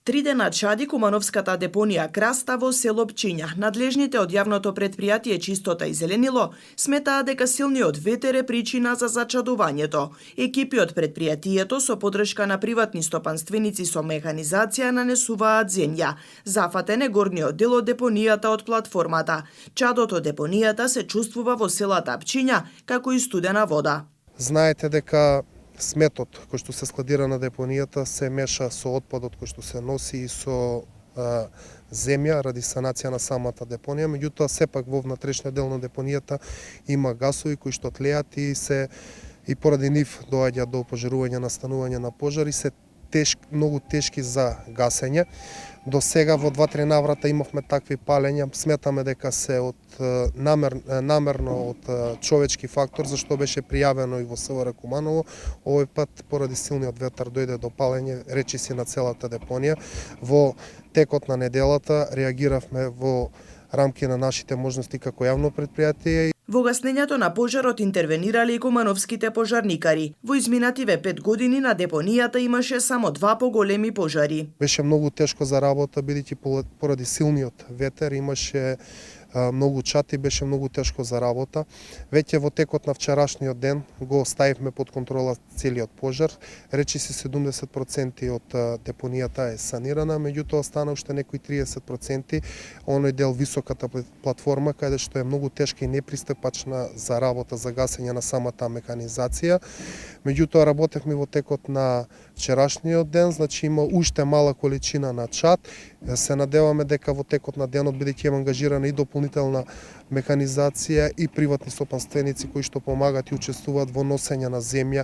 3 дена чади Кумановската депонија Краста во село Пчиња. Надлежните од јавното претпријатие Чистота и зеленило сметаат дека силниот ветер е причина за зачадувањето. Екипи од претпријатието со поддршка на приватни стопанственици со механизација нанесуваат земја. Зафатен е горниот дел од депонијата од платформата. Чадот од депонијата се чувствува во селата Пчиња, како и студена вода. Знаете дека сметот кој што се складира на депонијата се меша со отпадот кој што се носи и со земја ради санација на самата депонија, меѓутоа сепак во внатрешниот дел на депонијата има гасови кои што тлеат и поради нив доаѓа до пожарување, настанување на пожари, се многу тешки за гасење. До сега во 2-3 наврата имавме такви палења, сметаме дека се од намерно од човечки фактор, зашто беше пријавено и во СВР Куманово. Овој пат поради силниот ветар дојде до палење, речиси на целата депонија. Во текот на неделата реагиравме во рамки на нашите можности како јавно претпријатие. Во гаснењето на пожарот интервенирале и кумановските пожарникари. Во изминативе 5 години на депонијата имаше само 2 поголеми пожари. Беше многу тешко за работа, бидејќи поради силниот ветер имаше многу чад и беше многу тешко за работа. Веќе во текот на вчерашниот ден го ставивме под контрола целиот пожар. Речиси 70% од депонијата е санирана, меѓутоа остана уште некои 30%, оној дел високата платформа каде што е многу тешка и непристапачна за работа за гасење на самата механизација. Меѓутоа работевме во текот на вчерашниот ден, значи има уште мала количина на чад. Се надеваме дека во текот на денот, бидејќи е ангажирана и дополнителна механизација и приватни стопанственици кои што помагаат и учествуваат во носење на земја,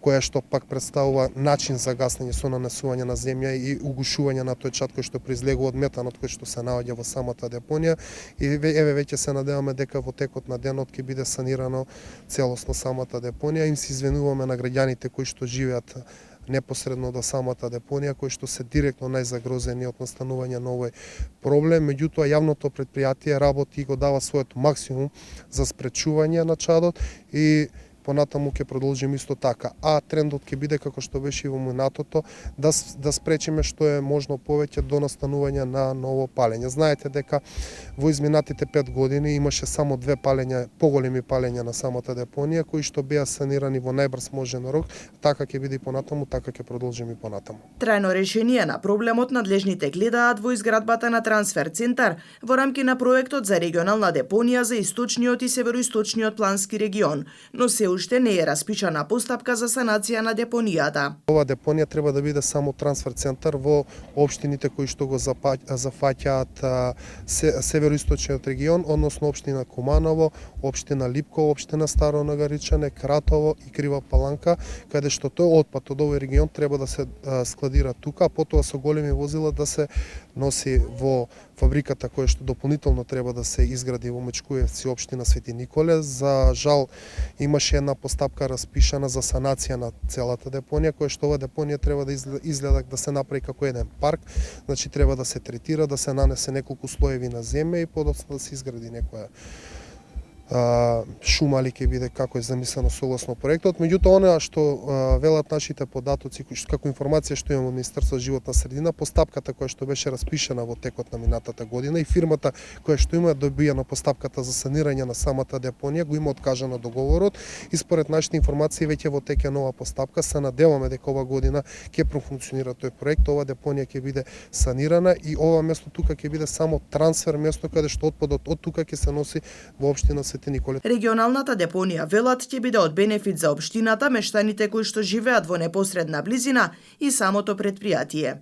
која што пак представува начин за гаснење со нанесување на земја и угушување на тој чад кој што произлегува од метанот кој што се наоѓа во самата депонија. И еве веќе се надеваме дека во текот на денот ќе биде санирано целосно самата депонија. Им се извинуваме на граѓаните кои што живеат непосредно до самата депонија, кои што се директно најзагрозени од настанување на овој проблем. Меѓутоа, јавното претпријатие работи и го дава својот максимум за спречување на чадот и понатаму ќе продолжиме исто така. А трендот ќе биде како што беше и во минатото, да спречиме што е можно повеќе до настанување на ново палење. Знаете дека во изминатите 5 години имаше само 2 палења, поголеми палења на самата депонија, кои што беа санирани во најбрз можен рок. Така ќе биде и понатаму, така ќе продолжиме и понатаму. Трајно решение на проблемот надлежните гледаат во изградбата на трансфер центар во рамки на проектот за регионална депонија за источниот и североисточниот плански регион, но се уште не е распишана постапка за санација на депонијата. Ова депонија треба да биде само трансфер центар во општините кои што го зафаќаат североисточниот регион, односно општина Куманово, општина Липково, општина Старо Нагаричане, Кратово и Крива Паланка, каде што тој отпад од овој регион треба да се складира тука, а потоа со големи возила да се носи во фабриката која што дополнително треба да се изгради во Мечкуевци, општина Свети Николе. За жал имаше една постапка распишана за санација на целата депонија, која што ова депонија треба да изгледа да се направи како еден парк, значи треба да се третира, да се нанесе неколку слоеви на земја и подоцна да се изгради некоја шума ли ќе биде како е замислено согласно проектот. Меѓутоа, она што велат нашите податоци, како информација што имаме од Министерството за животна средина, постапката која што беше распишана во текот на минатата година и фирмата која што има добијано постапката за санирање на самата депонија, го има откажано договорот и според нашите информации веќе во тек е нова постапка. Се надеваме дека ова година ќе профункционира тој проект, ова депонија ќе биде санирана и ова место тука ќе биде само трансфер место каде што отпадот од тука ќе се носи во општина Николе. Регионалната депонија, велат, ќе биде од бенефит за општината, мештаните кои што живеат во непосредна близина и самото претпријатие.